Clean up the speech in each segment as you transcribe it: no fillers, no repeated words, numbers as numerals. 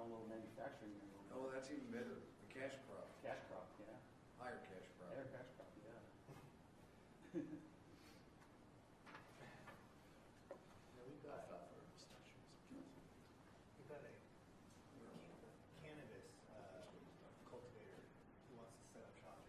own little manufacturing. Oh, that's even better. The cash crop. Cash crop, yeah. Higher cash crop. Higher cash crop, yeah. We've got a cannabis cultivator who wants to set up shop.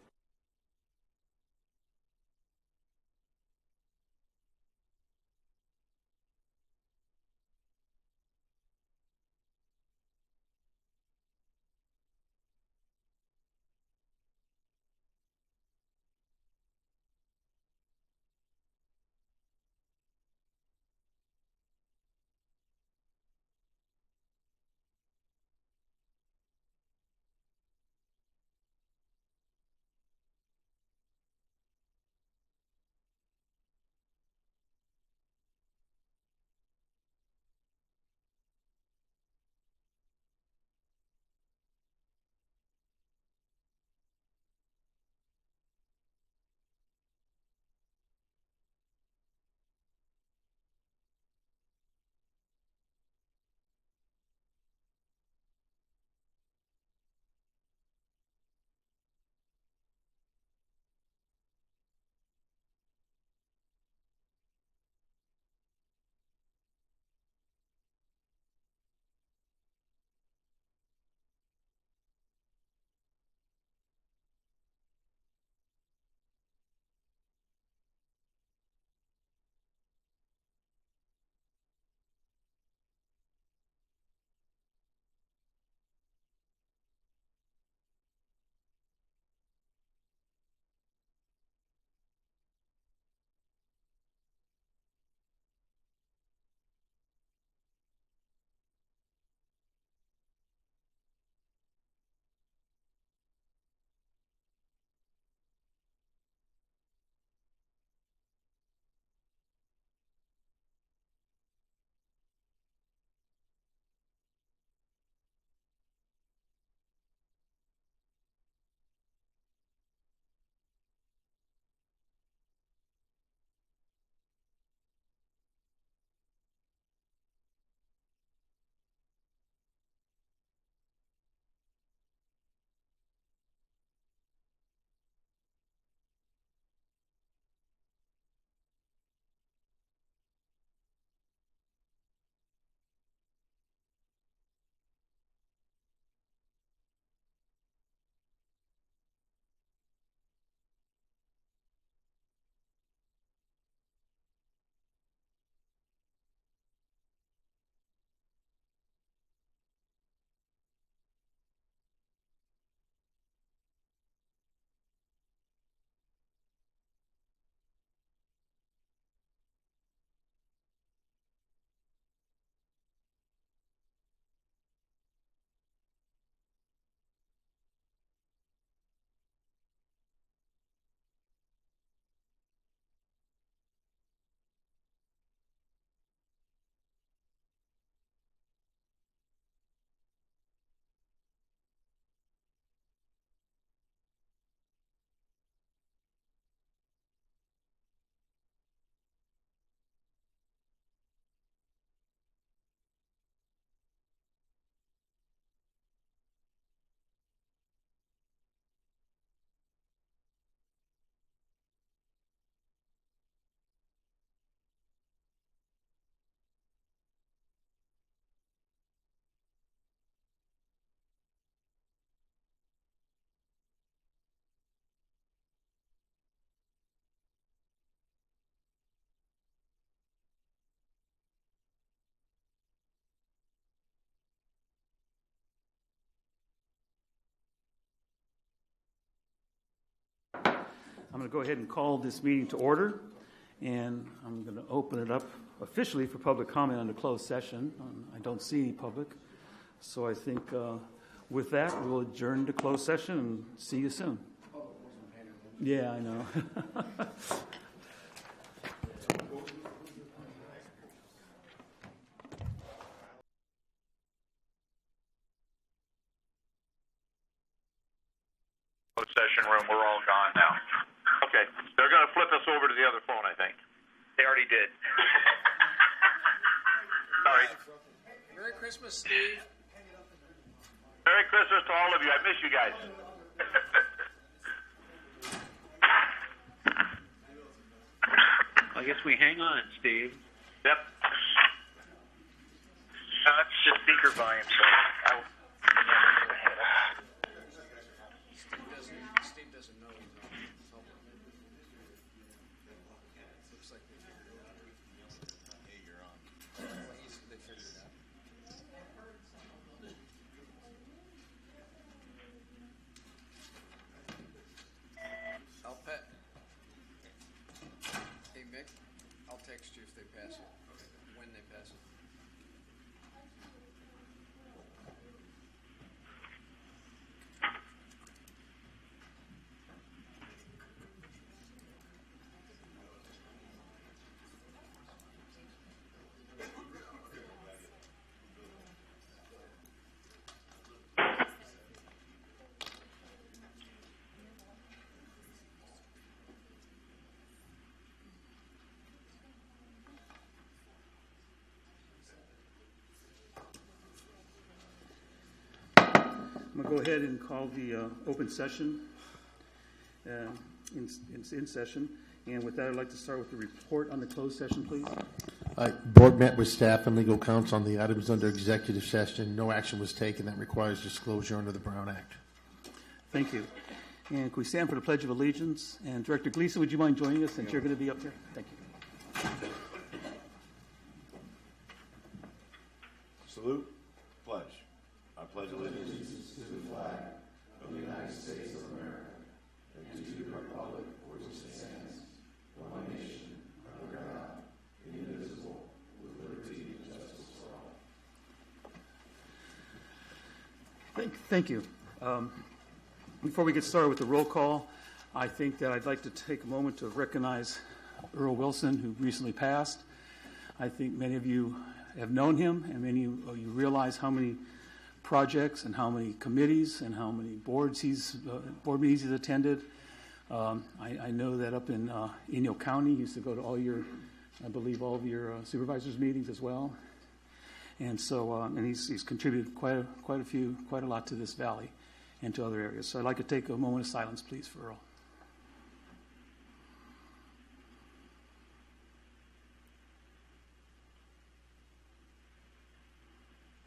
I'm going to go ahead and call this meeting to order, and I'm going to open it up officially for public comment on the closed session. I don't see any public, so I think with that, we'll adjourn to closed session and see you soon. Yeah, I know. Session room, we're all gone now. Okay, they're going to flip us over to the other phone, I think. They already did. Sorry. Merry Christmas, Steve. Merry Christmas to all of you. I miss you guys. I guess we hang on, Steve. Yep. That's just speaker volume. So Steve doesn't know he's on public. Looks like they figured it out. Hey, you're on. They figured it out. I'll pet. Hey, Mick, I'll text you if they pass it. When they pass it. I'm going to go ahead and call the open session in session. And with that, I'd like to start with the report on the closed session, please. Board met with staff and legal counsel on the items under executive session. No action was taken that requires disclosure under the Brown Act. Thank you. And can we stand for the Pledge of Allegiance? And Director Gleason, would you mind joining us since you're going to be up there? Thank you. Salute. Pledge. I pledge allegiance to the flag of the United States of America and to the republic for which it stands, one nation, under God, indivisible, with liberty and justice for all. Thank you. Before we get started with the roll call, I think that I'd like to take a moment to recognize Earl Wilson, who recently passed. I think many of you have known him, and many of you realize how many projects and how many committees and how many board meetings he's attended. I know that up in Inyo County, he used to go to all of your supervisors' meetings as well. And so, and he's contributed quite a lot to this valley and to other areas. So I'd like to take a moment of silence, please, for Earl.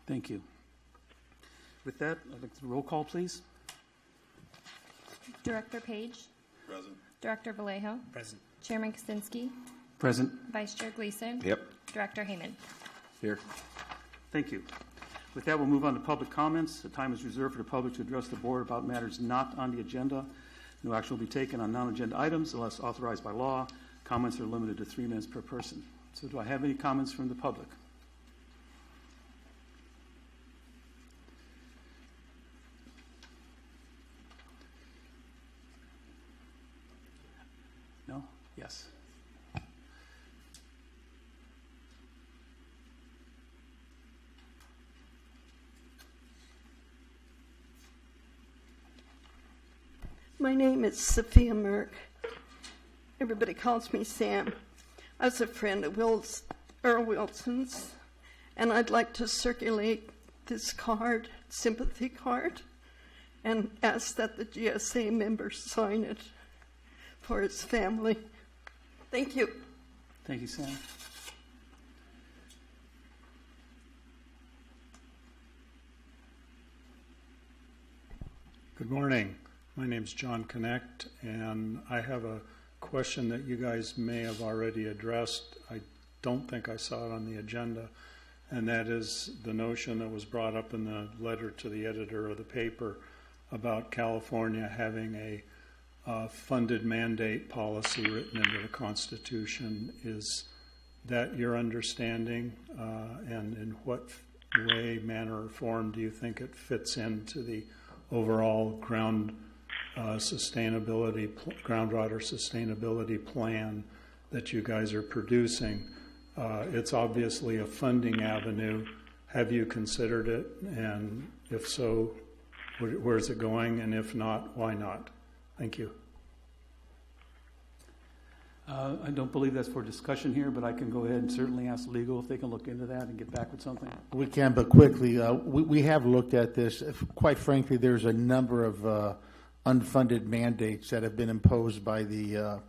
Thank you. With that, I'd like to roll call, please. Director Page. Present. Director Vallejo. Present. Chairman Kaczynski. Present. Vice Chair Gleason. Yep. Director Heyman. Here. Thank you. With that, we'll move on to public comments. The time is reserved for the public to address the board about matters not on the agenda. No action will be taken on non-agenda items unless authorized by law. Comments are limited to 3 minutes per person. So do I have any comments from the public? No? Yes. My name is Sophia Merck. Everybody calls me Sam. I was a friend of Earl Wilson's, and I'd like to circulate this card, sympathy card, and ask that the GSA members sign it for his family. Thank you. Thank you, Sam. Good morning. My name's John Connect, and I have a question that you guys may have already addressed. I don't think I saw it on the agenda, and that is the notion that was brought up in the letter to the editor of the paper about California having a funded mandate policy written into the Constitution. Is that your understanding, and in what way, manner, or form do you think it fits into the overall groundwater sustainability plan that you guys are producing? It's obviously a funding avenue. Have you considered it? And if so, where is it going? And if not, why not? Thank you. I don't believe that's for discussion here, but I can go ahead and certainly ask legal if they can look into that and get back with something. We can, but quickly, we have looked at this. Quite frankly, there's a number of unfunded mandates that have been imposed by the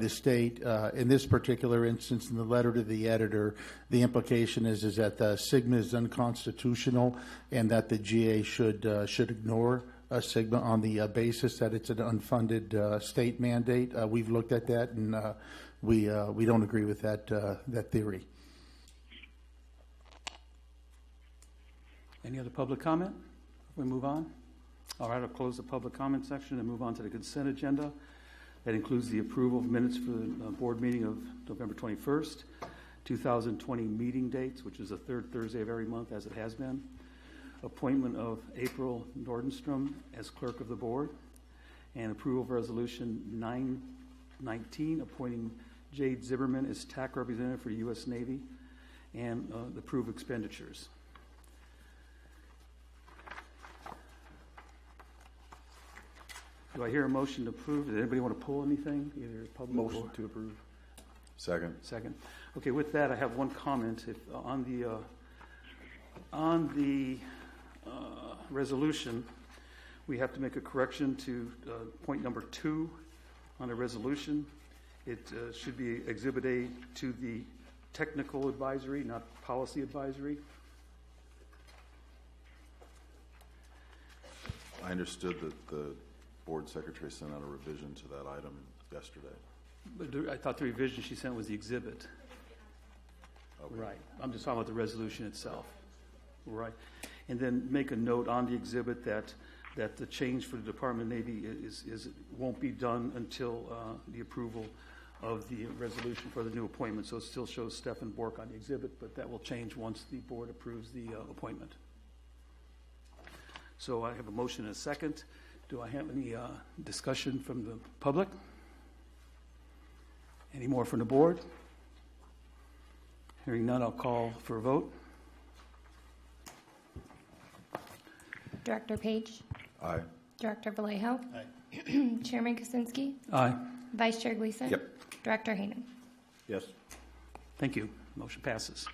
state. In this particular instance, in the letter to the editor, the implication is that the SGMA is unconstitutional and that the GA should ignore SGMA on the basis that it's an unfunded state mandate. We've looked at that, and we don't agree with that theory. Any other public comment? We move on. All right, I'll close the public comment section and move on to the consent agenda. That includes the approval of minutes for the board meeting of November 21st, 2020 meeting dates, which is the third Thursday of every month, as it has been. Appointment of April Nordenstrom as clerk of the board, and approval of resolution 919 appointing Jade Zimmerman as TAC representative for the U.S. Navy, and the approved expenditures. Do I hear a motion to approve? Does anybody want to pull anything? Either public Motion or to approve. Second. second. Okay, with that, I have one comment. If on the resolution, we have to make a correction to point number 2 on the resolution. It should be Exhibit A to the technical advisory, not policy advisory. I understood that the board secretary sent out a revision to that item yesterday. But I thought the revision she sent was the exhibit. Okay. Right. I'm just talking about the resolution itself. Right. And then make a note on the exhibit that the change for the Department of Navy won't be done until the approval of the resolution for the new appointment. So it still shows Stephen Bork on the exhibit, but that will change once the board approves the appointment. So I have a motion and a second. Do I have any discussion from the public? Any more from the board? Hearing none, I'll call for a vote. Director Page, Aye. Director Vallejo, Chairman Kaczynski, Aye. Vice Chair Gleason, Yep. Director Hayman. Yes. Thank you. Motion passes.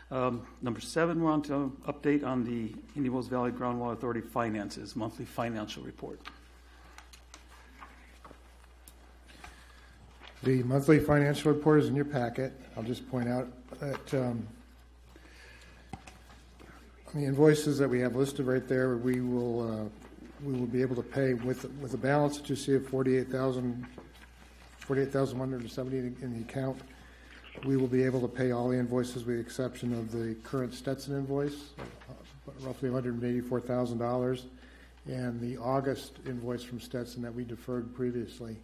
Number 7, we're on to update on the Indian Wells Valley Groundwater Authority finances, monthly financial report. The monthly financial report is in your packet. I'll just point out that the invoices that we have listed right there, we will be able to pay with a balance that you see of $48,170 in the account. We will be able to pay all the invoices with the exception of the current Stetson invoice, roughly $184,000, and the August invoice from Stetson that we deferred previously.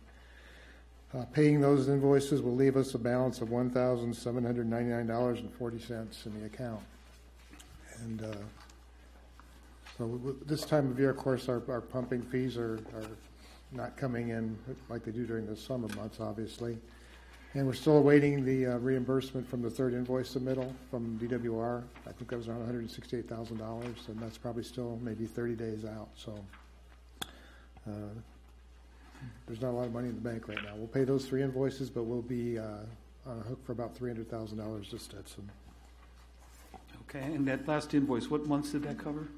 Paying those invoices will leave us a balance of $1,799.40 in the account. And so this time of year, of course, our pumping fees are not coming in like they do during the summer months, obviously. And we're still awaiting the reimbursement from the third invoice submittal from DWR. I think that was around $168,000, and that's probably still maybe 30 days out. So there's not a lot of money in the bank right now. We'll pay those 3 invoices, but we'll be on a hook for about $300,000 to Stetson. Okay, and that last invoice, what months did that cover?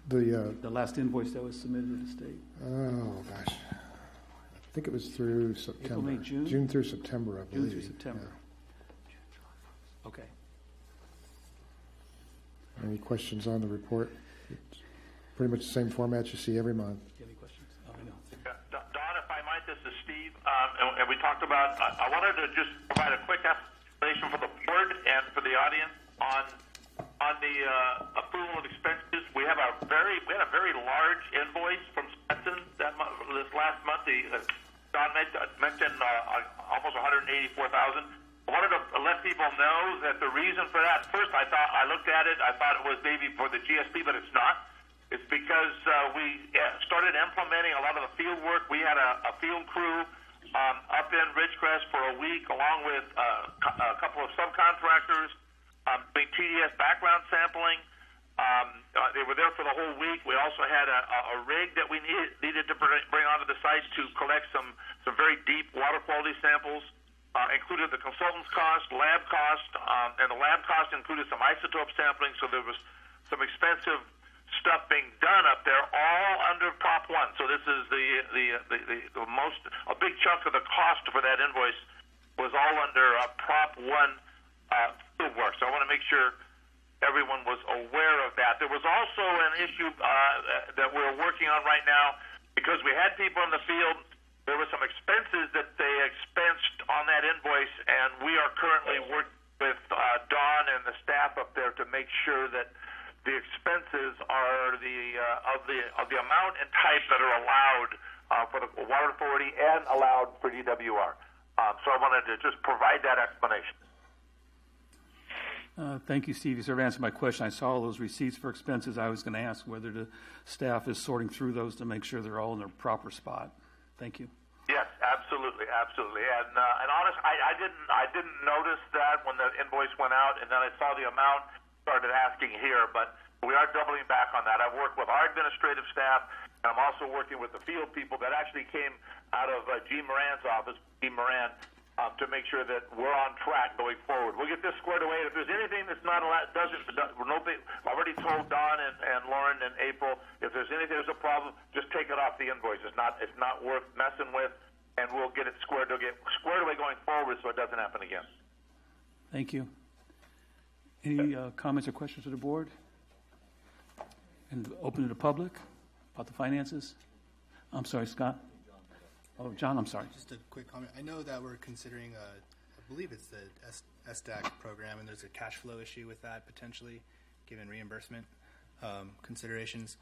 The last invoice that was submitted to the state? Oh, gosh. I think it was through September. April, May, June? June through September, I believe. June through September. Yeah. Okay. Any questions on the report? It's pretty much the same format you see every month. Do you have any questions? Oh, I know. Don, if I might, this is Steve, and we talked about, I wanted to just provide a quick explanation for the board and for the audience on the approval of expenses. We had a very large invoice from Stetson this last month. Don mentioned almost $184,000. I wanted to let people know that the reason for that, first I looked at it, I thought it was maybe for the GSP, but it's not. It's because we started implementing a lot of the field work. We had a field crew up in Ridgecrest for a week, along with a couple of subcontractors, doing TDS background sampling, They were there for the whole week. We also had a rig that we needed to bring onto the site to collect some very deep water quality samples. Included the consultant's cost, lab cost, and the lab cost included some isotope sampling. So there was some expensive stuff being done up there, all under Prop 1. So this is the most, a big chunk of the cost for that invoice was all under Prop 1 field work. So I want to make sure everyone was aware of that. There was also an issue that we're working on right now because we had people in the field. There were some expenses that they expensed on that invoice, and we are currently working with Dawn and the staff up there to make sure that the expenses are of the amount and type that are allowed for the Water Authority and allowed for DWR. So I wanted to just provide that explanation. Thank you, Steve. You sort of answered my question. I saw all those receipts for expenses. I was going to ask whether the staff is sorting through those to make sure they're all in their proper spot. Thank you. Yes, absolutely. And honestly, I didn't notice that when the invoice went out, and then I saw the amount, started asking here, but we are doubling back on that. I've worked with our administrative staff, and I'm also working with the field people that actually came out of G. Moran's office, G. Moran, to make sure that we're on track going forward. We'll get this squared away. If there's anything that's not allowed, I've already told Don and Lauren and April, if there's anything there's a problem, just take it off the invoice. It's not worth messing with, and we'll get it squared away going forward so it doesn't happen again. Thank you. Any comments or questions to the board? And open to the public about the finances? I'm sorry, Scott. Oh, John, I'm sorry. Just a quick comment. I know that we're considering, I believe it's the SDAC program, and there's a cash flow issue with that potentially, given reimbursement considerations.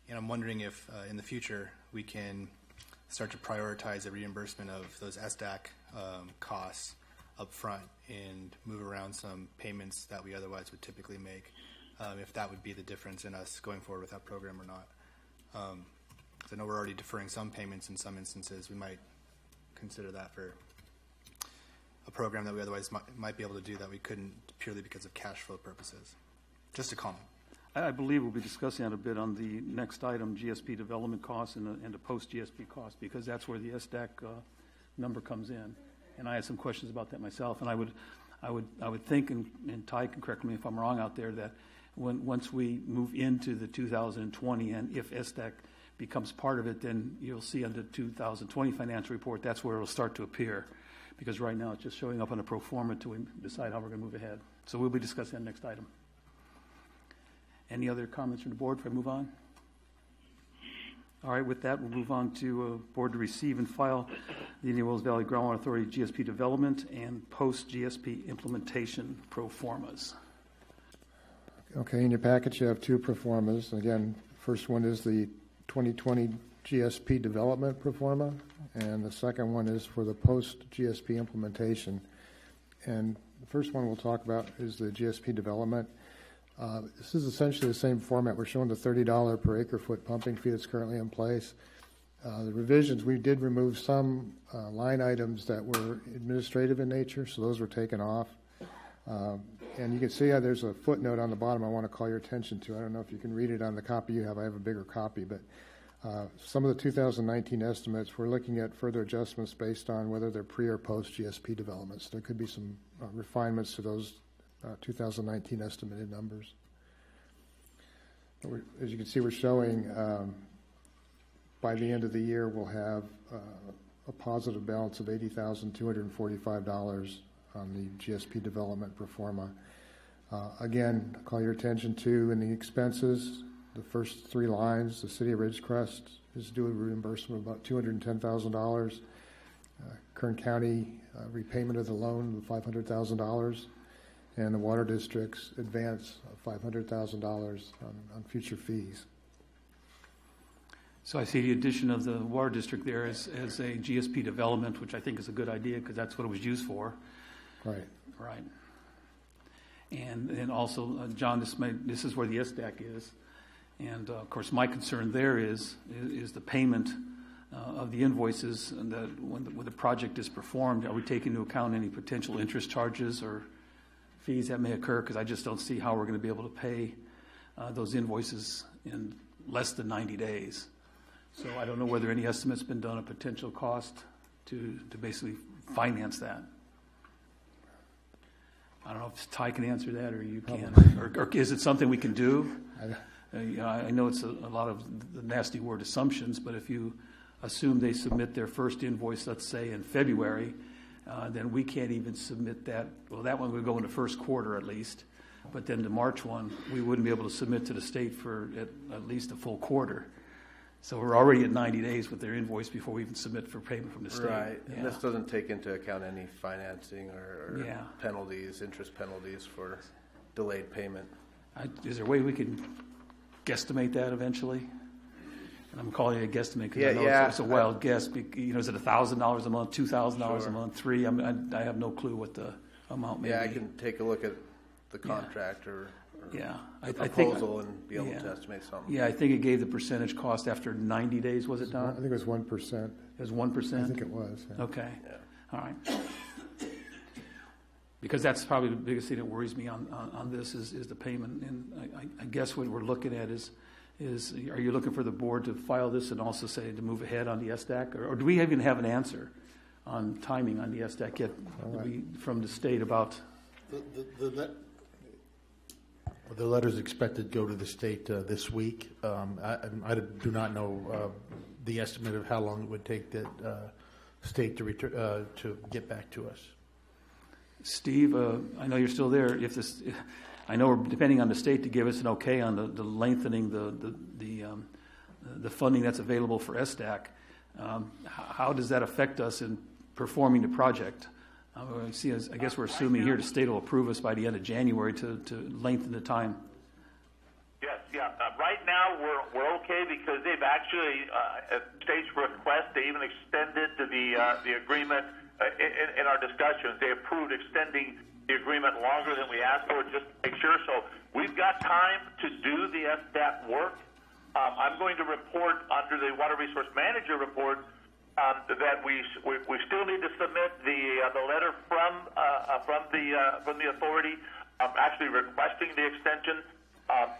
And I'm wondering if in the future we can start to prioritize the reimbursement of those SDAC costs up front and move around some payments that we otherwise would typically make, if that would be the difference in us going forward with that program or not. I know we're already deferring some payments in some instances. We might consider that for a program that we otherwise might be able to do that we couldn't purely because of cash flow purposes. Just a comment. I believe we'll be discussing that a bit on the next item, GSP development costs and the post-GSP costs, because that's where the SDAC number comes in. And I had some questions about that myself. And I would think, and Ty can correct me if I'm wrong out there, that once we move into the 2020, and if SDAC becomes part of it, then you'll see on the 2020 financial report, that's where it'll start to appear. Because right now it's just showing up on a pro forma until we decide how we're going to move ahead. So we'll be discussing that next item. Any other comments from the board before I move on? All right, with that, we'll move on to board to receive and file the Indian Wells Valley Groundwater Authority GSP development and post-GSP implementation pro formas. Okay, in your package you have two pro formas. Again, first one is the 2020 GSP development pro forma, and the second one is for the post-GSP implementation. And the first one we'll talk about is the GSP development. This is essentially the same format. We're showing the $30 per acre foot pumping fee that's currently in place. The revisions, we did remove some line items that were administrative in nature, so those were taken off. And you can see there's a footnote on the bottom I want to call your attention to. I don't know if you can read it on the copy you have. I have a bigger copy, but some of the 2019 estimates, we're looking at further adjustments based on whether they're pre or post GSP developments. There could be some refinements to those 2019 estimated numbers. As you can see, we're showing by the end of the year we'll have a positive balance of $80,245 on the GSP development pro forma. Again, I'll call your attention to in the expenses, the first three lines, the City of Ridgecrest is due a reimbursement of about $210,000. Kern County repayment of the loan of $500,000. And the Water District's advance of $500,000 on future fees. So I see the addition of the Water District there as a GSP development, which I think is a good idea because that's what it was used for. Right. Right. And also, John, this is where the SDAC is. And, of course, my concern there is the payment of the invoices, and that when the project is performed, are we taking into account any potential interest charges or fees that may occur? Because I just don't see how we're going to be able to pay those invoices in less than 90 days. So I don't know whether any estimate's been done of potential cost to basically finance that. I don't know if Ty can answer that, or you can, or is it something we can do? I know it's a lot of the nasty word assumptions, but if you assume they submit their first invoice, let's say in February, then we can't even submit that. Well, that one would go in the first quarter at least, but then the March one, we wouldn't be able to submit to the state for at least a full quarter. So we're already at 90 days with their invoice before we even submit for payment from the state. Right, Yeah. and this doesn't take into account any financing or Yeah. penalties, interest penalties for delayed payment. Is there a way we can guesstimate that eventually? And I'm calling it a guesstimate because I know Yeah, it's a wild guess. Is it $1,000 a month, $2,000 Sure. a month, $3,000? I have no clue what the amount may be. Yeah, I can take a look at the contract or Yeah, the I think proposal and be able yeah. to estimate something. Yeah, I think it gave the percentage cost after 90 days. Was it I Don? think it was 1%. It was 1%. I think it was. Yeah. Okay. All right. Because that's probably the biggest thing that worries me on this is the payment. And I guess what we're looking at is are you looking for the board to file this and also say to move ahead on the SDAC? Or do we even have an answer on timing on the SDAC yet from the state about? The letter's expected to go to the state this week. I do not know the estimate of how long it would take the state to get back to us. Steve, I know you're still there. I know we're depending on the state to give us an okay on the lengthening the funding that's available for SDAC. How does that affect us in performing the project? I guess we're assuming here the state will approve us by the end of January to lengthen the time. Yes, yeah. Right now we're okay because they've actually, at state's request, they even extended the agreement in our discussions. They approved extending the agreement longer than we asked for, just to make sure. So we've got time to do the SDAT work. I'm going to report under the Water Resource Manager report that we still need to submit the letter from the authority, actually requesting the extension.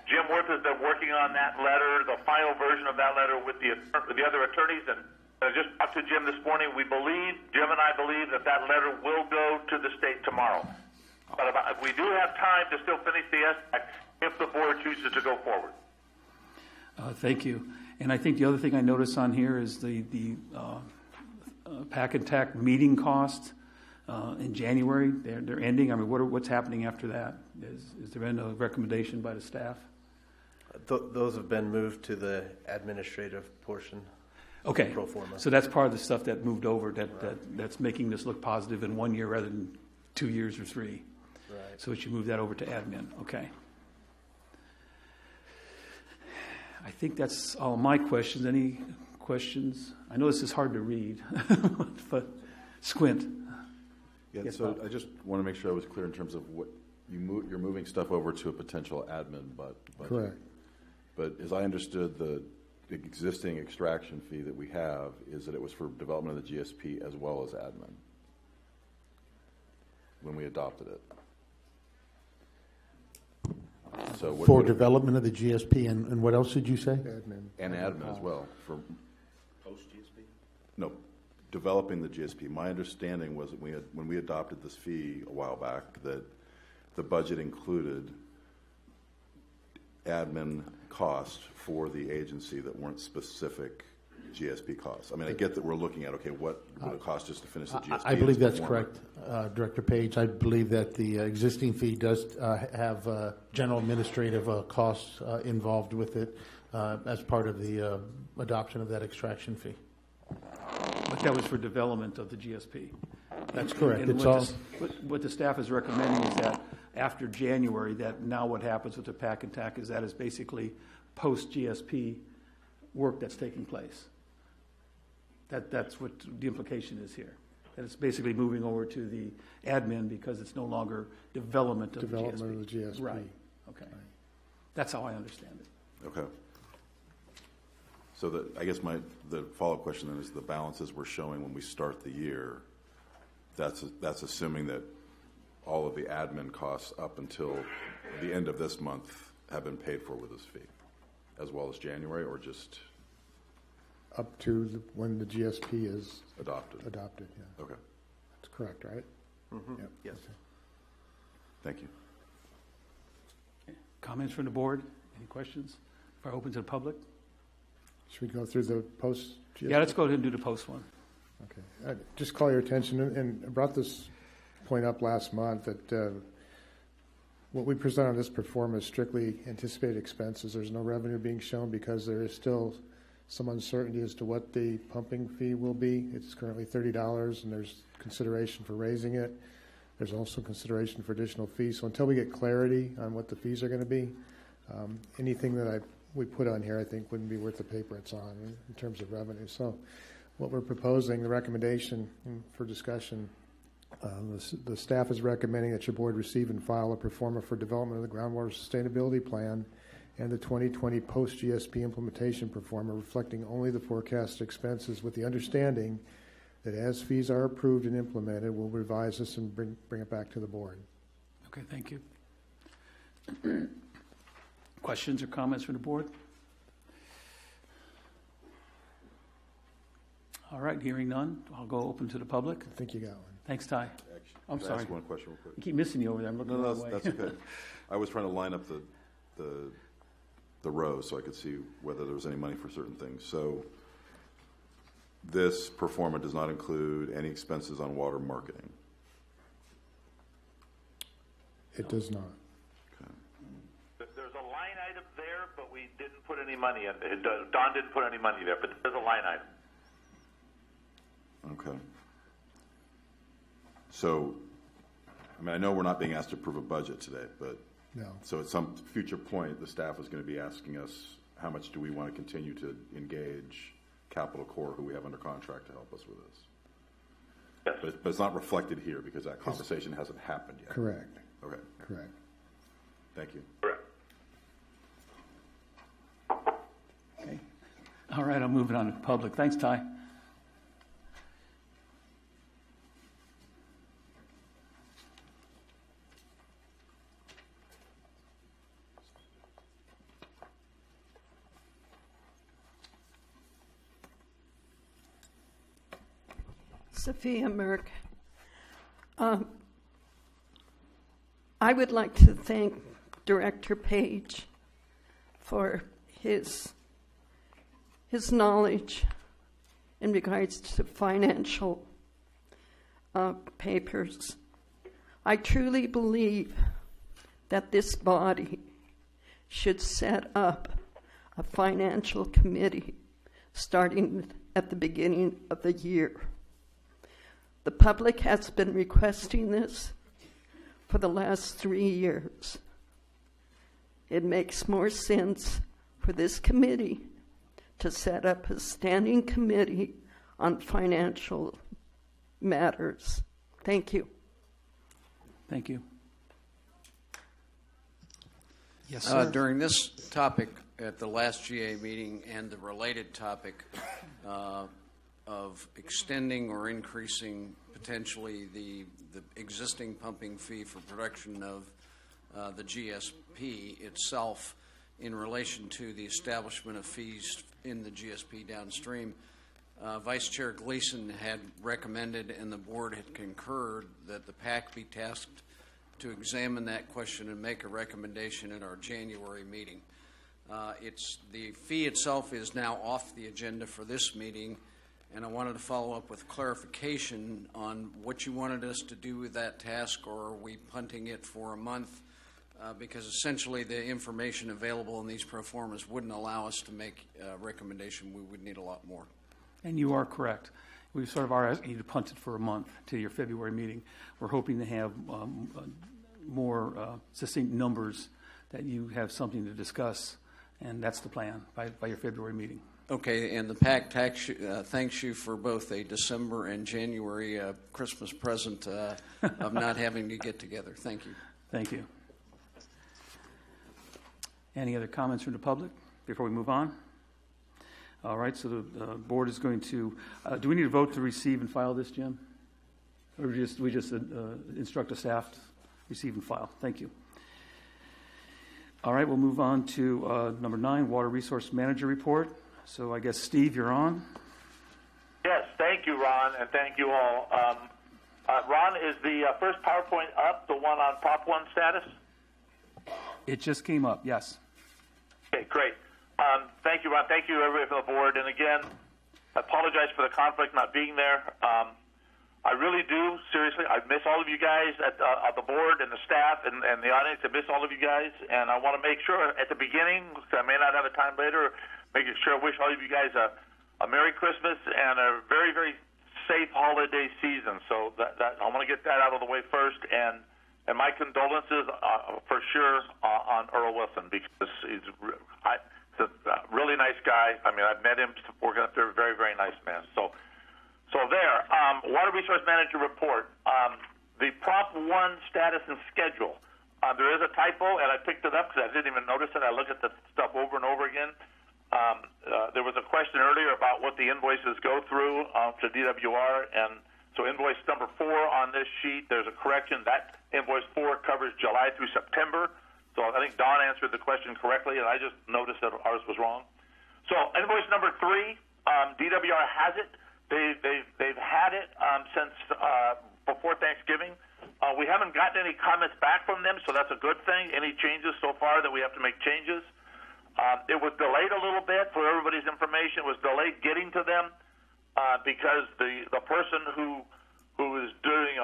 Jim Worth has been working on that letter, the final version of that letter with the other attorneys, and I just talked to Jim this morning. Jim and I believe that letter will go to the state tomorrow. But we do have time to still finish the SDAC if the board chooses to go forward. Thank you. And I think the other thing I notice on here is the pack and tack meeting cost in January. They're ending. I mean, what's happening after that? Is there been a recommendation by the staff? Those have been moved to the administrative portion. Okay, Pro forma. so that's part of the stuff that moved over that's making this look positive in 1 year rather than 2 years or 3. Right. So it should move that over to admin. Okay. I think that's all my questions. Any questions? I know this is hard to read, but squint. Yeah, Yes, so Bob. I just want to make sure I was clear in terms of what you're moving stuff over to a potential admin, but Correct. But as I understood, the existing extraction fee that we have is that it was for development of the GSP as well as admin when we adopted it. So For development of the GSP, and what else did you say? Admin. and admin as well for Post GSP? no developing the GSP. My understanding was that when we adopted this fee a while back that the budget included admin costs for the agency that weren't specific GSP costs. I mean, I get that we're looking at, okay, what would it cost us to finish the GSP? I believe and that's perform correct, it? Director Page. I believe that the existing fee does have general administrative costs involved with it as part of the adoption of that extraction fee. But that was for development of the GSP. That's correct. And It's what the staff is recommending is that after January, that now what happens with the pack and tack is that is basically post-GSP work that's taking place. That's what the implication is here. That it's basically moving over to the admin because it's no longer development of the GSP. Development of the GSP. Right. Okay. That's how I understand it. Okay. So I guess the follow-up question then is the balances we're showing when we start the year, that's assuming that all of the admin costs up until the end of this month have been paid for with this fee, as well as January, or just Up to when the GSP is adopted? adopted, yeah. Okay, That's correct, right? Yep. Yes. Okay. thank you. Comments from the board? Any questions? Before I open to the public? Should we go through the post? Yeah, let's go ahead and do the post one. Okay. Just call your attention, and I brought this point up last month, that what we present on this perform is strictly anticipated expenses. There's no revenue being shown because there is still some uncertainty as to what the pumping fee will be. It's currently $30, and there's consideration for raising it. There's also consideration for additional fees. So until we get clarity on what the fees are going to be, anything that we put on here, I think, wouldn't be worth the paper it's on in terms of revenue. So what we're proposing, the recommendation for discussion, the staff is recommending that your board receive and file a pro forma for development of the groundwater sustainability plan and the 2020 post-GSP implementation pro forma, reflecting only the forecast expenses, with the understanding that as fees are approved and implemented, we'll revise this and bring it back to the board. Okay, thank you. Questions or comments from the board? All right, hearing none, I'll go open to the public. I think you got one. Thanks, Ty. Actually, I'm can I sorry. ask one question real quick? I keep missing you over there. I'm looking the No, wrong way. that's okay. I was trying to line up the rows so I could see whether there was any money for certain things. So this pro forma does not include any expenses on water marketing. It does not. Okay. There's a line item there, but we didn't put any money in. Don didn't put any money there, but there's a line item. Okay. So, I mean, I know we're not being asked to approve a budget today, but No. so at some future point, the staff is going to be asking us, how much do we want to continue to engage Capital Corps, who we have under contract, to help us with this? Yes. But it's not reflected here because that conversation hasn't happened yet. Correct. Okay, Correct. thank you. Correct. Okay. All right, I'll move it on to the public. Thanks, Ty. Sophia Merck. I would like to thank Director Page for his knowledge in regards to financial papers. I truly believe that this body should set up a financial committee starting at the beginning of the year. The public has been requesting this for the last 3 years. It makes more sense for this committee to set up a standing committee on financial matters. Thank you. Thank you. Yes, sir. During this topic at the last GA meeting and the related topic of extending or increasing potentially the existing pumping fee for production of the GSP itself in relation to the establishment of fees in the GSP downstream, Vice Chair Gleason had recommended and the board had concurred that the PAC be tasked to examine that question and make a recommendation at our January meeting. The fee itself is now off the agenda for this meeting, and I wanted to follow up with clarification on what you wanted us to do with that task, or are we punting it for a month? Because essentially the information available in these pro formas wouldn't allow us to make a recommendation. We would need a lot more. And you are correct. We sort of are asking you to punt it for a month to your February meeting. We're hoping to have more succinct numbers that you have something to discuss, and that's the plan by your February meeting. Okay, and the PAC thanks you for both a December and January Christmas present of not having to get together. Thank you. Thank you. Any other comments from the public before we move on? All right, so the board is going to, do we need a vote to receive and file this, Jim? Or we just instruct the staff to receive and file? Thank you. All right, we'll move on to number 9, Water Resource Manager Report. So I guess, Steve, you're on. Yes, thank you, Ron, and thank you all. Ron, is the first PowerPoint up, the one on Prop 1 status? It just came up, yes. Okay, great. Thank you, Ron. Thank you, everybody from the board. And again, I apologize for the conflict not being there. I really do, seriously. I miss all of you guys at the board and the staff and the audience. I miss all of you guys. And I want to make sure at the beginning, because I may not have a time later, making sure I wish all of you guys a Merry Christmas and a very, very safe holiday season. So that I want to get that out of the way first. And my condolences for sure on Earl Wilson, because he's a really nice guy. I mean, I've met him working up there, very, very nice man. So there, Water Resource Manager Report. The Prop 1 status and schedule. There is a typo, and I picked it up because I didn't even notice it. I look at the stuff over and over again. There was a question earlier about what the invoices go through to DWR, and so invoice number 4 on this sheet, there's a correction. That invoice 4 covers July through September. So I think Don answered the question correctly, and I just noticed that ours was wrong. So invoice number 3, DWR has it. They've had it since before Thanksgiving. We haven't gotten any comments back from them, so that's a good thing. Any changes so far that we have to make changes? It was delayed a little bit for everybody's information. It was delayed getting to them because the person who is doing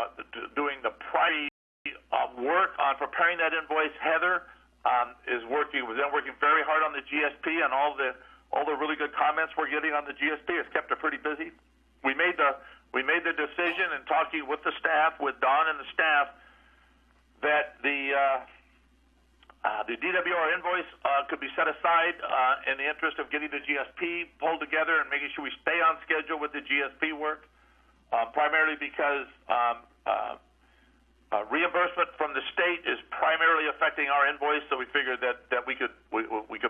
the primary work on preparing that invoice, Heather, was then working very hard on the GSP, and all the really good comments we're getting on the GSP has kept her pretty busy. We made the decision in talking with the staff, with Don and the staff, that the DWR invoice could be set aside in the interest of getting the GSP pulled together and making sure we stay on schedule with the GSP work, primarily because reimbursement from the state is primarily affecting our invoice, so we figured that we could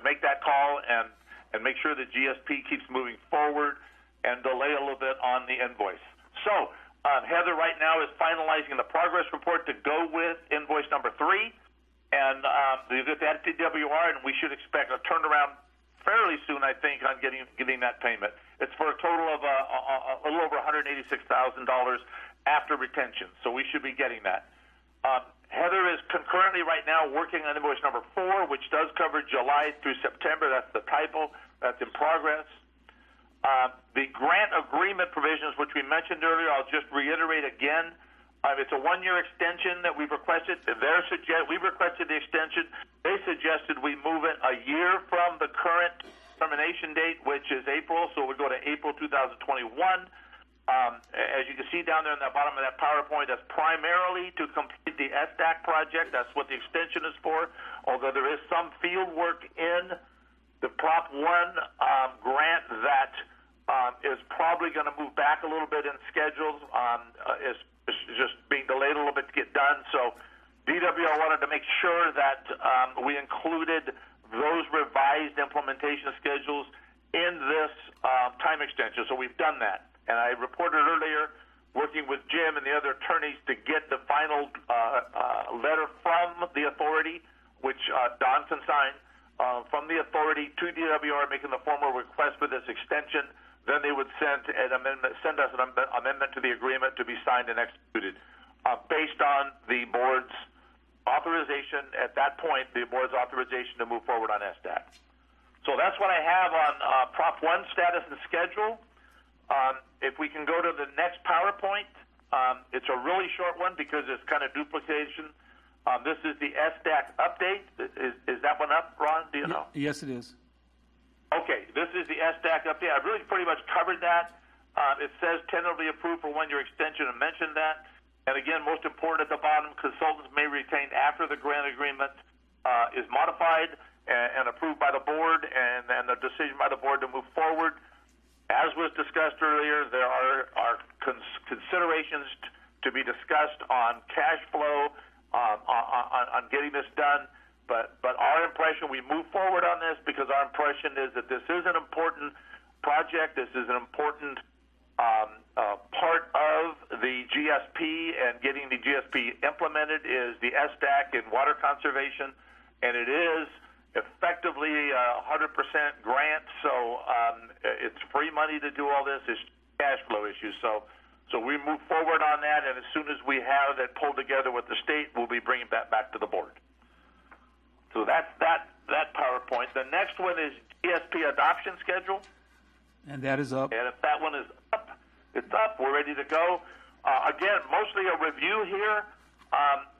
make that call and make sure that GSP keeps moving forward and delay a little bit on the invoice. So Heather right now is finalizing the progress report to go with invoice number 3. And you get that to DWR, and we should expect a turnaround fairly soon, I think, on getting that payment. It's for a total of a little over $186,000 after retention, so we should be getting that. Heather is concurrently right now working on invoice number 4, which does cover July through September. That's the typo. That's in progress. The grant agreement provisions, which we mentioned earlier, I'll just reiterate again. It's a 1-year extension that we've requested. We requested the extension. They suggested we move it a year from the current termination date, which is April, so we go to April 2021. As you can see down there in the bottom of that PowerPoint, that's primarily to complete the SDAC project. That's what the extension is for, although there is some field work in the Prop 1 grant that is probably going to move back a little bit in schedules. It's just being delayed a little bit to get done. So DWR wanted to make sure that we included those revised implementation schedules in this time extension. So we've done that. And I reported earlier, working with Jim and the other attorneys to get the final letter from the authority, which Don can sign, from the authority to DWR making the formal request for this extension. Then they would send us an amendment to the agreement to be signed and executed based on the board's authorization. At that point, the board's authorization to move forward on SDAC. So that's what I have on Prop 1 status and schedule. If we can go to the next PowerPoint, it's a really short one because it's kind of duplication. This is the SDAC update. Is that one up, Ron? Do you know? Yes, it is. Okay, this is the SDAC update. I've really pretty much covered that. It says tentatively approved for 1-year extension. I mentioned that. And again, most important at the bottom, consultants may retain after the grant agreement is modified and approved by the board and the decision by the board to move forward. As was discussed earlier, there are considerations to be discussed on cash flow, on getting this done. But our impression, we move forward on this because our impression is that this is an important project. This is an important part of the GSP, and getting the GSP implemented is the SDAC and water conservation. and it is effectively a 100% grant, so it's free money to do all this. It's cash flow issues. So we move forward on that, and as soon as we have it pulled together with the state, we'll be bringing that back to the board. So that's that PowerPoint. The next one is GSP adoption schedule. And that is up. And if that one is up, it's up. We're ready to go. Again, mostly a review here.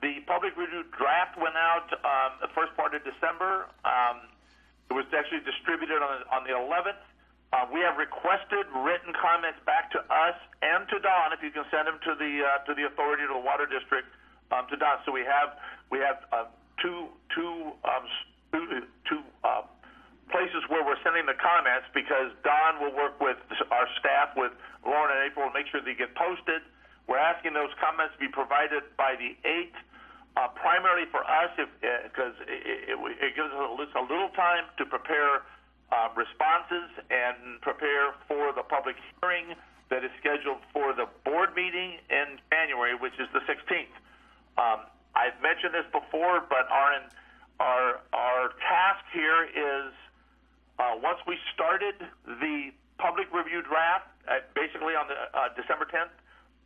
The public review draft went out the first part of December. It was actually distributed on the 11th. We have requested written comments back to us and to Don, if you can send them to the authority, to the water district, to Don. So we have two places where we're sending the comments, because Don will work with our staff, with Lauren and April, and make sure they get posted. We're asking those comments to be provided by the 8th, primarily for us, because it gives us a little time to prepare responses and prepare for the public hearing that is scheduled for the board meeting in January, which is the 16th. I've mentioned this before, but our task here is, once we started the public review draft, basically on the December 10th,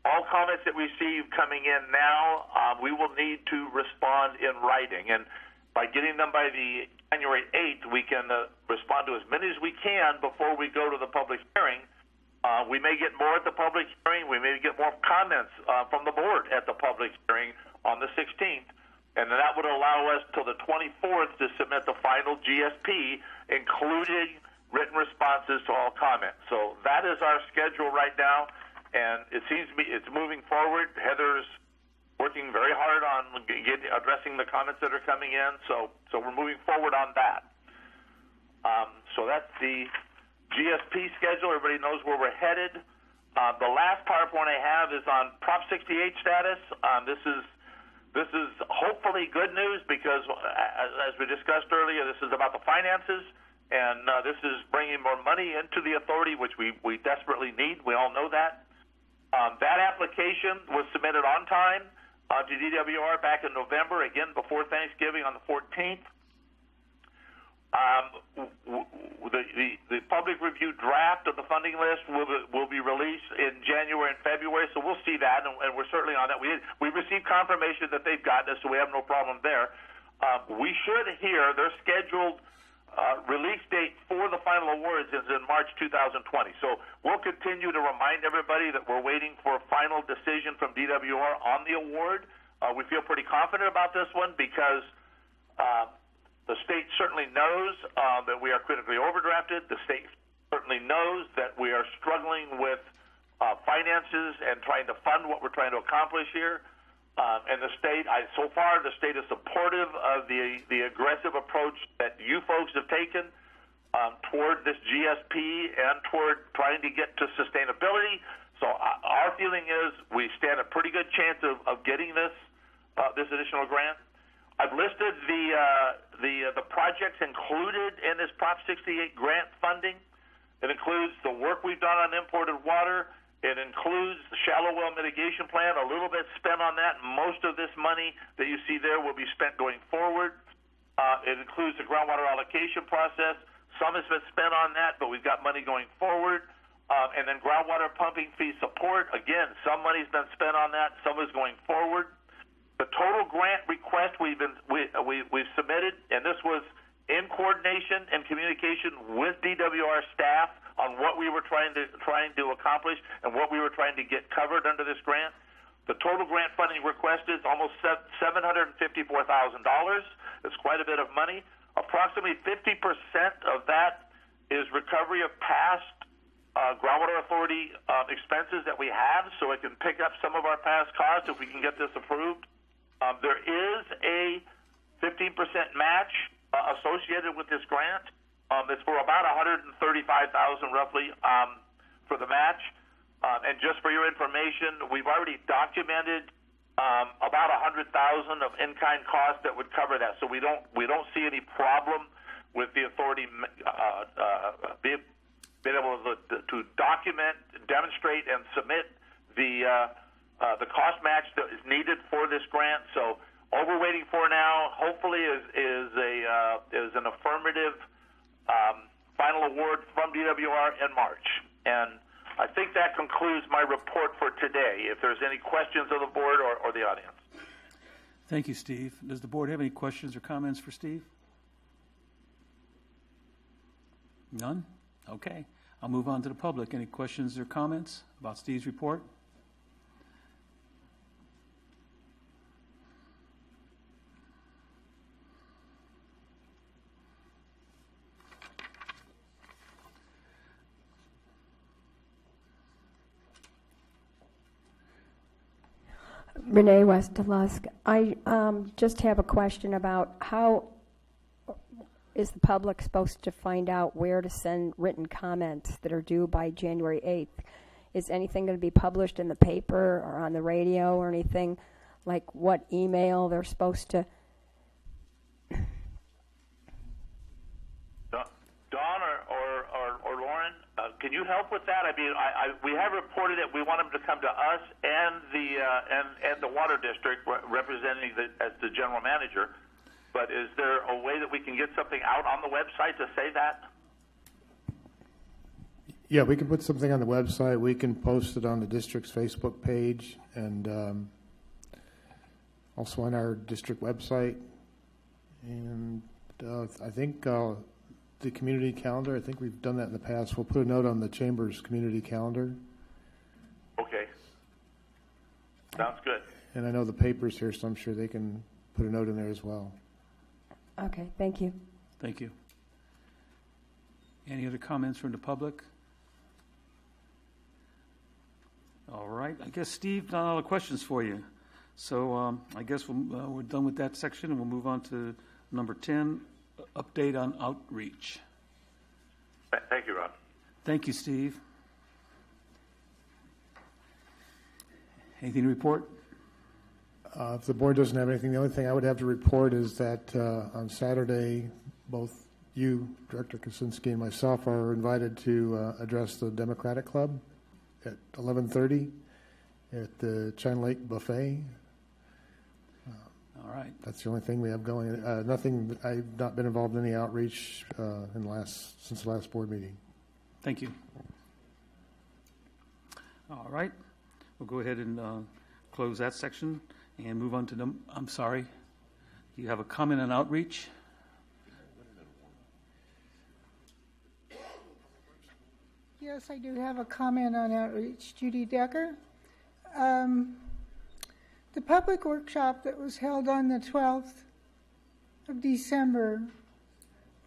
all comments that we see coming in now, we will need to respond in writing. And by getting them by the January 8th, we can respond to as many as we can before we go to the public hearing. We may get more at the public hearing. We may get more comments from the board at the public hearing on the 16th. And that would allow us till the 24th to submit the final GSP, including written responses to all comments. So that is our schedule right now, and it seems to me it's moving forward. Heather's working very hard on addressing the comments that are coming in, so we're moving forward on that. So that's the GSP schedule. Everybody knows where we're headed. The last PowerPoint I have is on Prop 68 status. This is hopefully good news, because, as we discussed earlier, this is about the finances, and this is bringing more money into the authority, which we desperately need. We all know that. That application was submitted on time to DWR back in November, again before Thanksgiving on the 14th. The public review draft of the funding list will be released in January and February, so we'll see that, and we're certainly on that. We received confirmation that they've gotten us, so we have no problem there. We should hear their scheduled release date for the final awards is in March 2020. So we'll continue to remind everybody that we're waiting for a final decision from DWR on the award. We feel pretty confident about this one, because the state certainly knows that we are critically overdrafted. The state certainly knows that we are struggling with finances and trying to fund what we're trying to accomplish here. And the state, so far, the state is supportive of the aggressive approach that you folks have taken toward this GSP and toward trying to get to sustainability. So our feeling is we stand a pretty good chance of getting this additional grant. I've listed the projects included in this Prop 68 grant funding. It includes the work we've done on imported water. It includes the shallow well mitigation plan, a little bit spent on that. Most of this money that you see there will be spent going forward. It includes the groundwater allocation process. Some has been spent on that, but we've got money going forward. And then groundwater pumping fee support. Again, some money's been spent on that. Some is going forward. The total grant request we've submitted, and this was in coordination and communication with DWR staff on what we were trying to accomplish and what we were trying to get covered under this grant. The total grant funding request is almost $754,000. It's quite a bit of money. Approximately 50% of that is recovery of past groundwater authority expenses that we have, so it can pick up some of our past costs if we can get this approved. There is a 15% match associated with this grant. It's for about $135,000 roughly for the match. And just for your information, we've already documented about $100,000 of in-kind costs that would cover that. So we don't see any problem with the authority being able to document, demonstrate, and submit the cost match that is needed for this grant. So All we're waiting for now, hopefully, is an affirmative final award from DWR in March. And I think that concludes my report for today. If there's any questions of the board or the audience. Thank you, Steve. Does the board have any questions or comments for Steve? None? Okay. I'll move on to the public. Any questions or comments about Steve's report? Renee West-Lusk. I just have a question about how is the public supposed to find out where to send written comments that are due by January 8th? Is anything going to be published in the paper or on the radio or anything? Like what email they're supposed to? Dawn or Lauren, can you help with that? I mean, we have reported that we want them to come to us and the water district representing as the general manager. But is there a way that we can get something out on the website to say that? Yeah, we can put something on the website. We can post it on the district's Facebook page and also on our district website. And I think the community calendar, I think we've done that in the past. We'll put a note on the Chamber's community calendar. Okay. Sounds good. And I know the paper's here, so I'm sure they can put a note in there as well. Okay, thank you. Thank you. Any other comments from the public? All right. I guess, Steve, not all the questions for you. So I guess we're done with that section, and we'll move on to number 10, update on outreach. Thank you, Ron. Thank you, Steve. Anything to report? If the board doesn't have anything, the only thing I would have to report is that on Saturday, both you, Director Kaczynski, and myself are invited to address the Democratic Club at 11:30 at the China Lake Buffet. All right. That's the only thing we have going. Nothing. I've not been involved in any outreach since the last board meeting. Thank you. All right. We'll go ahead and close that section and move on to them. I'm sorry. You have a comment on outreach? Yes, I do have a comment on outreach. Judy Decker. The public workshop that was held on the 12th of December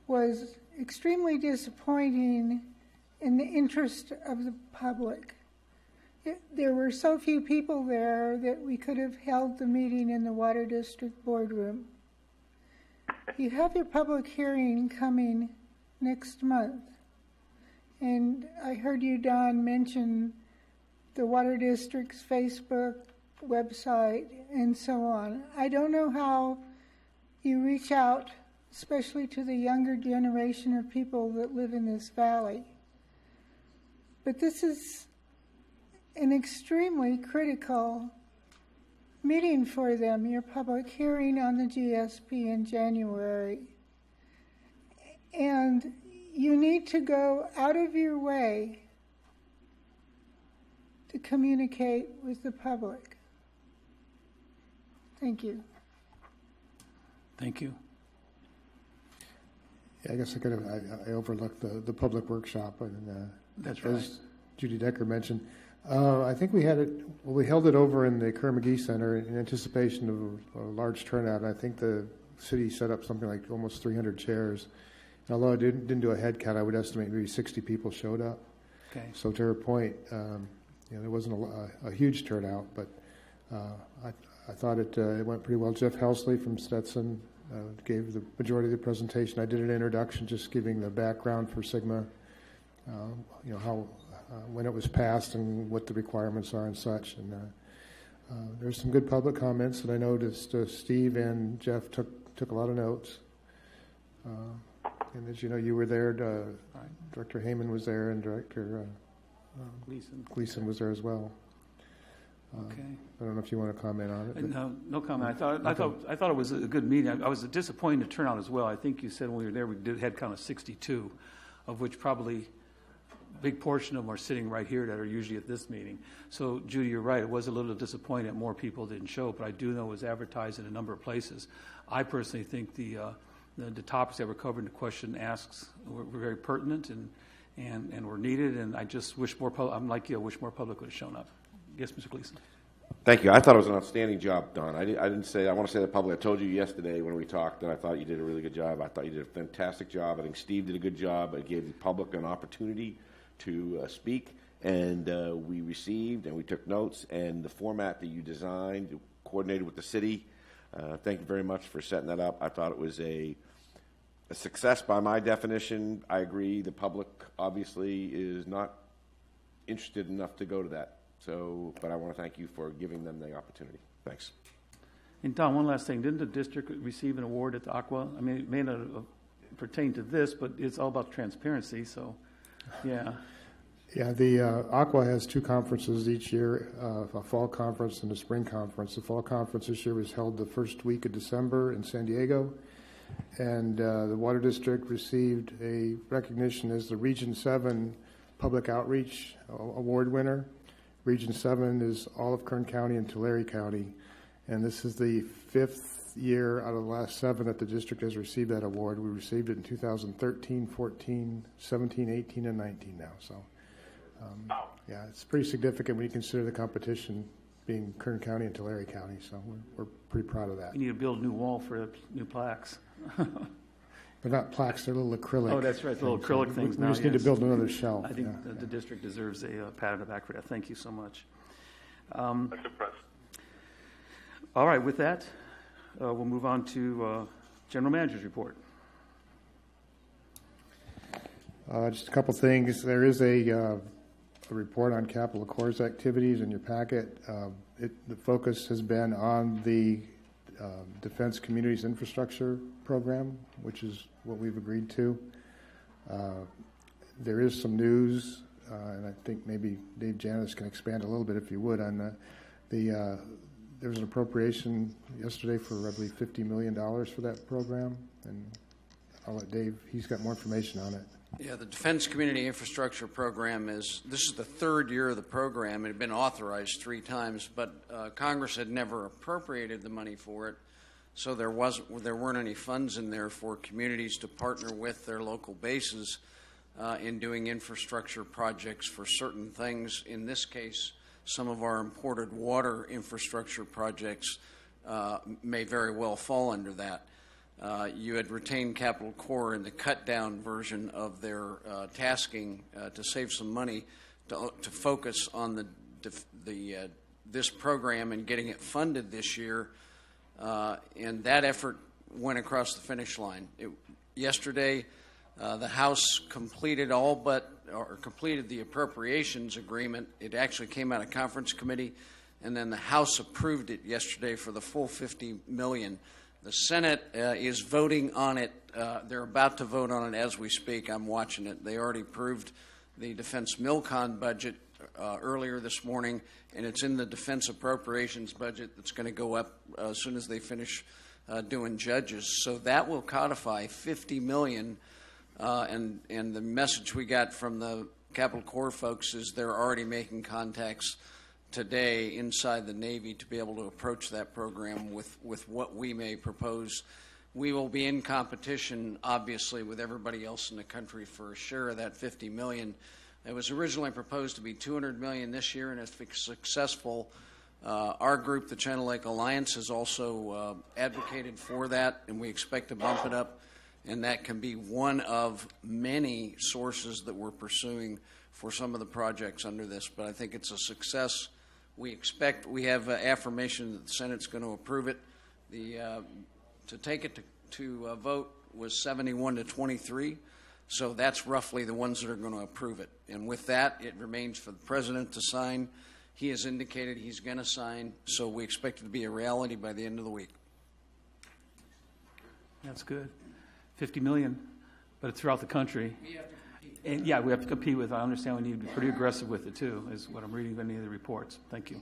was extremely disappointing in the interest of the public. There were so few people there that we could have held the meeting in the Water District boardroom. You have your public hearing coming next month. And I heard you, Don, mention the Water District's Facebook website and so on. I don't know how you reach out, especially to the younger generation of people that live in this valley. But this is an extremely critical meeting for them, your public hearing on the GSP in January. And you need to go out of your way to communicate with the public. Thank you. Thank you. Yeah, I guess I overlooked the public workshop, and that's right. As Judy Decker mentioned, I think we held it over in the Kerr-McGee Center in anticipation of a large turnout. And I think the city set up something like almost 300 chairs. And although I didn't do a head count, I would estimate maybe 60 people showed up. Okay. So to her point, there wasn't a huge turnout, but I thought it went pretty well. Jeff Helsley from Stetson gave the majority of the presentation. I did an introduction, just giving the background for Sigma, how when it was passed and what the requirements are and such. And there's some good public comments, and I noticed Steve and Jeff took a lot of notes. And as you know, you were there. Director Heyman was there, and Director Gleason was there as well. Okay. I don't know if you want to comment on it. but- No comment. I thought it was a good meeting. I was disappointed in the turnout as well. I think you said when we were there, we had kind of 62, of which probably a big portion of them are sitting right here that are usually at this meeting. So, Judy, you're right. It was a little disappointing that more people didn't show, but I do know it was advertised in a number of places. I personally think the topics that were covered in the question asks were very pertinent and were needed, and I just wish more I'm like you, I wish more public would have shown up. Yes, Mr. Gleason. Thank you. I thought it was an outstanding job, Don. I didn't say, I want to say that publicly. I told you yesterday when we talked that I thought you did a really good job. I thought you did a fantastic job. I think Steve did a good job. It gave the public an opportunity to speak, and we received and we took notes, and the format that you designed, coordinated with the city. Thank you very much for setting that up. I thought it was a success by my definition. I agree. The public obviously is not interested enough to go to that. But I want to thank you for giving them the opportunity. Thanks. And Don, one last thing. Didn't the district receive an award at the Aqua? I mean, it may not pertain to this, but it's all about transparency, so, yeah. Yeah, the Aqua has two conferences each year, a fall conference and a spring conference. The fall conference this year was held the first week of December in San Diego, and the Water District received a recognition as the Region 7 Public Outreach Award winner. Region 7 is all of Kern County and Tulare County, and this is the 5th year out of the last 7 that the district has received that award. We received it in 2013, 14, 17, 18, and 19 now. So, yeah, it's pretty significant when you consider the competition being Kern County and Tulare County, so we're pretty proud of that. We need to build a new wall for new plaques. They're not plaques, they're little acrylic. Oh, that's right, the little acrylic things now. We just need to build another shelf. I think the district deserves a pat on the back for that. Thank you so much. That's impressive. All right, with that, we'll move on to General Manager's report. Just a couple things. There is a report on Capital Accords activities in your packet. The focus has been on the Defense Communities Infrastructure Program, which is what we've agreed to. There is some news, and I think maybe Dave Janis can expand a little bit if you would on there was an appropriation yesterday for, I believe, $50 million for that program, and I'll let Dave, he's got more information on it. Yeah, the Defense Community Infrastructure Program this is the 3rd year of the program. It had been authorized 3 times, but Congress had never appropriated the money for it, so there weren't any funds in there for communities to partner with their local bases in doing infrastructure projects for certain things. In this case, some of our imported water infrastructure projects may very well fall under that. You had retained Capital Corps in the cut-down version of their tasking to save some money to focus on this program and getting it funded this year, and that effort went across the finish line. Yesterday, the House completed completed the appropriations agreement. It actually came out of conference committee, and then the House approved it yesterday for the full $50 million. The Senate is voting on it. They're about to vote on it as we speak. I'm watching it. They already approved the Defense Milcon budget earlier this morning, and it's in the Defense Appropriations budget that's going to go up as soon as they finish doing judges. So that will codify $50 million, and the message we got from the Capital Corps folks is they're already making contacts today inside the Navy to be able to approach that program with what we may propose. We will be in competition, obviously, with everybody else in the country for a share of that $50 million. It was originally proposed to be $200 million this year, and if it's successful, our group, the Channel Lake Alliance, has also advocated for that, and we expect to bump it up, and that can be one of many sources that we're pursuing for some of the projects under this. But I think it's a success. We have affirmation that the Senate's going to approve it. To take it to vote was 71 to 23, so that's roughly the ones that are going to approve it. And with that, it remains for the President to sign. He has indicated he's going to sign, so we expect it to be a reality by the end of the week. That's good. $50 million, but it's throughout the country. We have to compete. And yeah, we have to compete with it. I understand we need to be pretty aggressive with it too, is what I'm reading in any of the reports. Thank you.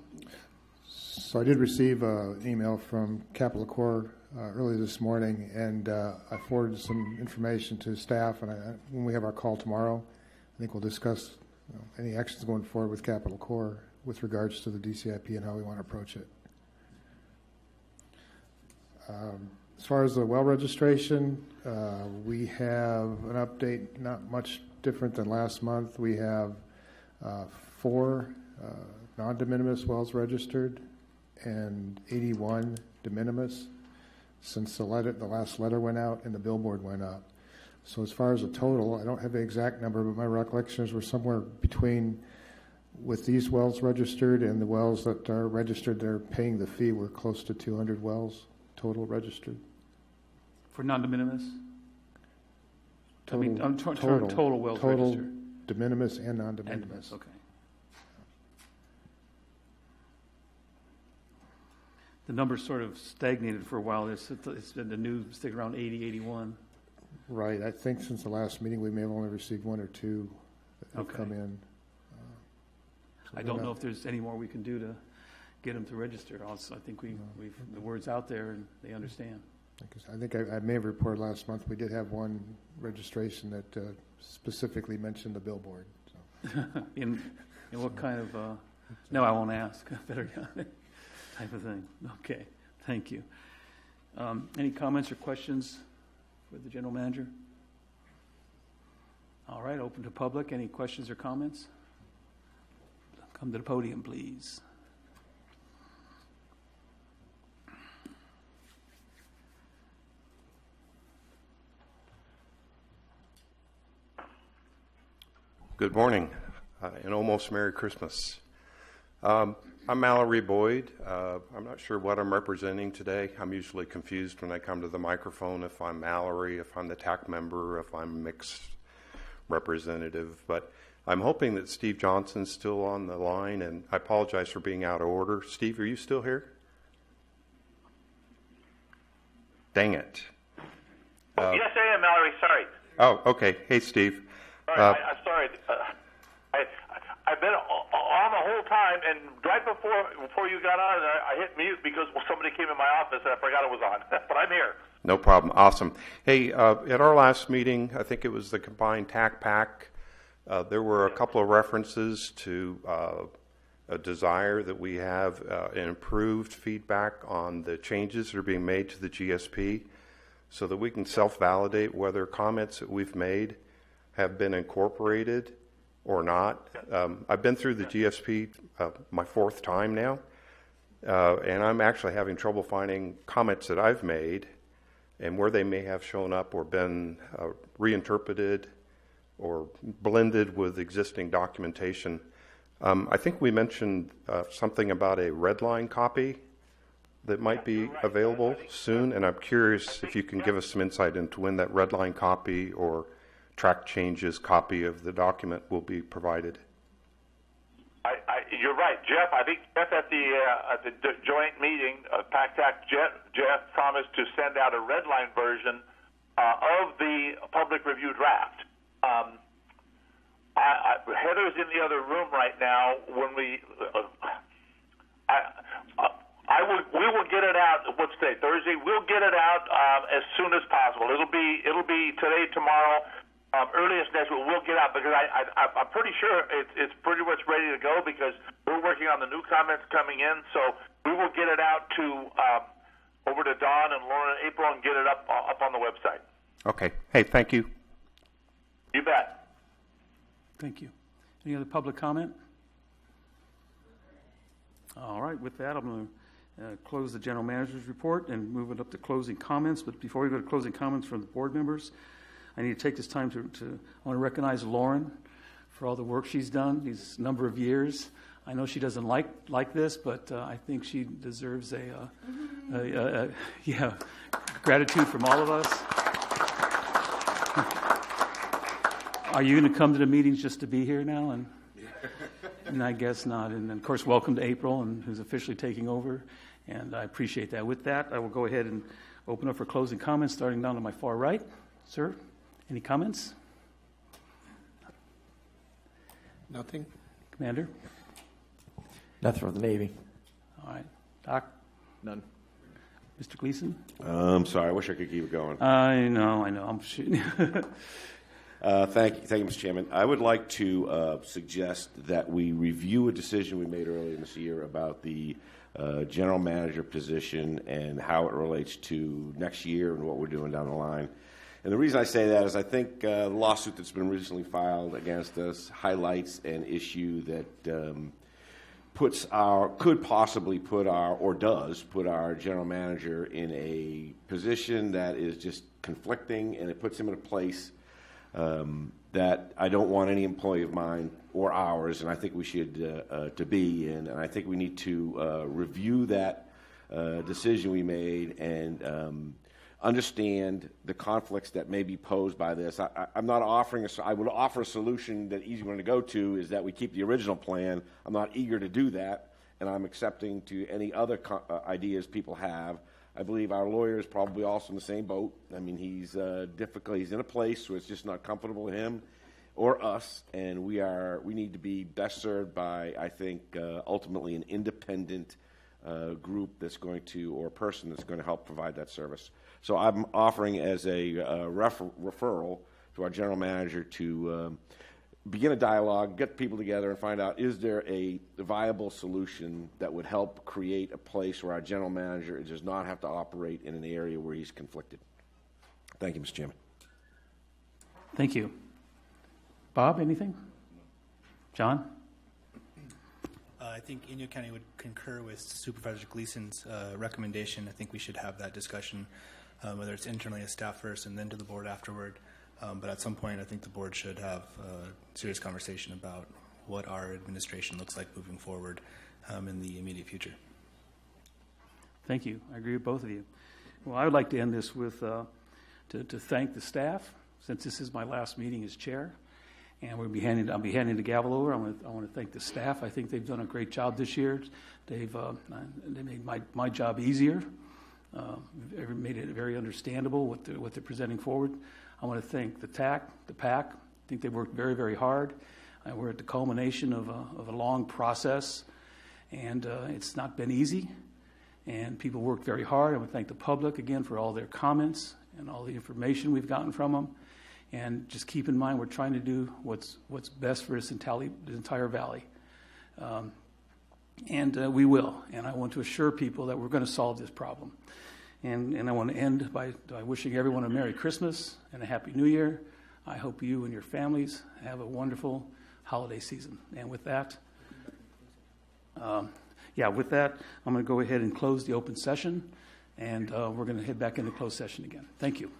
So I did receive an email from Capital Corps early this morning, and I forwarded some information to staff, and when we have our call tomorrow, I think we'll discuss any actions going forward with Capital Corps with regards to the DCIP and how we want to approach it. As far as the well registration, we have an update, not much different than last month. We have 4 non-de minimis wells registered and 81 de minimis since the last letter went out and the billboard went up. So as far as the total, I don't have the exact number, but my recollections were somewhere between, with these wells registered and the wells that are registered, they're paying the fee, we're close to 200 wells total registered. For non-de minimis? Total, total wells registered. De minimis and non-de minimis. Okay. The number's sort of stagnated for a while. It's been the new stick around 80, 81. Right. I think since the last meeting, we may have only received 1 or 2 that have come in. So I don't know if there's any more we can do to get them to register. Also, I think we've the word's out there and they understand. I think I may have reported last month we did have 1 registration that specifically mentioned the billboard. So. in what kind of? No, I won't ask. Better type of thing. Okay, thank you. Any comments or questions for the general manager? All right, open to public. Any questions or comments? Come to the podium, please. Good morning, and almost Merry Christmas. I'm Mallory Boyd. I'm not sure what I'm representing today. I'm usually confused when I come to the microphone if I'm Mallory, if I'm the TAC member, if I'm mixed representative. But I'm hoping that Steve Johnson's still on the line, and I apologize for being out of order. Steve, are you still here? Dang it. Yes, I am, Mallory. Sorry. Oh, okay. Hey, Steve. Sorry, I'm sorry. I've been on the whole time, and right before you got on, I hit mute because somebody came in my office and I forgot it was on. But I'm here. No problem. Awesome. Hey, at our last meeting, I think it was the combined TAC PAC, there were a couple of references to a desire that we have an improved feedback on the changes that are being made to the GSP so that we can self-validate whether comments that we've made have been incorporated or not. I've been through the GSP my 4th time now, and I'm actually having trouble finding comments that I've made and where they may have shown up or been reinterpreted or blended with existing documentation. I think we mentioned something about a red line copy that might be available soon, and I'm curious if you can give us some insight into when that red line copy or track changes copy of the document will be provided. You're right, Jeff. I think Jeff at the joint meeting, PAC-TAC, Jeff promised to send out a red line version of the public review draft. Heather's in the other room right now. When we will get it out. What's today? Thursday. We'll get it out as soon as possible. It'll be today, tomorrow. Earliest next week we'll get out because I'm pretty sure it's pretty much ready to go because we're working on the new comments coming in. So we will get it out to over to Dawn and Lauren and April and get it up on the website. Okay. Hey, thank you. You bet. Thank you. Any other public comment? All right. With that, I'm going to close the general manager's report and move it up to closing comments. But before we go to closing comments from the board members, I need to take this time to I want to recognize Lauren for all the work she's done these number of years. I know she doesn't like this, but I think she deserves gratitude from all of us. Are you going to come to the meetings just to be here now? And I guess not. And of course, welcome to April, and who's officially taking over. And I appreciate that. With that, I will go ahead and open up for closing comments, starting down to my far right. Sir, any comments? Nothing. Commander? Nothing from the Navy. All right. Doc? None. Mr. Gleason? I'm sorry. I wish I could keep it going. I know. I'm shooting. Thank you, Mr. Chairman. I would like to suggest that we review a decision we made earlier this year about the general manager position and how it relates to next year and what we're doing down the line. And the reason I say that is I think the lawsuit that's been recently filed against us highlights an issue that could possibly put our general manager in a position that is just conflicting, and it puts him in a place that I don't want any employee of mine or ours, and I think we should to be in. And I think we need to review that decision we made and understand the conflicts that may be posed by this. I'm not offering I would offer a solution that easy one to go to is that we keep the original plan. I'm not eager to do that, and I'm accepting to any other ideas people have. I believe our lawyer is probably also in the same boat. I mean, he's difficult. He's in a place where it's just not comfortable with him or us, and we need to be best served by, I think, ultimately an independent group that's going to, or person that's going to help provide that service. So I'm offering as a referral to our general manager to begin a dialogue, get people together, and find out, is there a viable solution that would help create a place where our general manager does not have to operate in an area where he's conflicted. Thank you, Mr. Chairman. Thank you. Bob, anything? John? I think Inyo County would concur with Supervisor Gleason's recommendation. I think we should have that discussion, whether it's internally as staff first and then to the board afterward. But at some point, I think the board should have a serious conversation about what our administration looks like moving forward in the immediate future. Thank you. I agree with both of you. Well, I would like to end this with to thank the staff, since this is my last meeting as chair, and I'll be handing the gavel over. I want to thank the staff. I think they've done a great job this year. They made my job easier. Made it very understandable what they're presenting forward. I want to thank the PAC. I think they worked very, very hard. We're at the culmination of a long process, and it's not been easy. And people worked very hard. I want to thank the public again for all their comments and all the information we've gotten from them. And just keep in mind, we're trying to do what's best for this entire valley. And we will. And I want to assure people that we're going to solve this problem. And I want to end by wishing everyone a Merry Christmas and a Happy New Year. I hope you and your families have a wonderful holiday season. And with that, I'm going to go ahead and close the open session. And we're going to head back into closed session again. Thank you.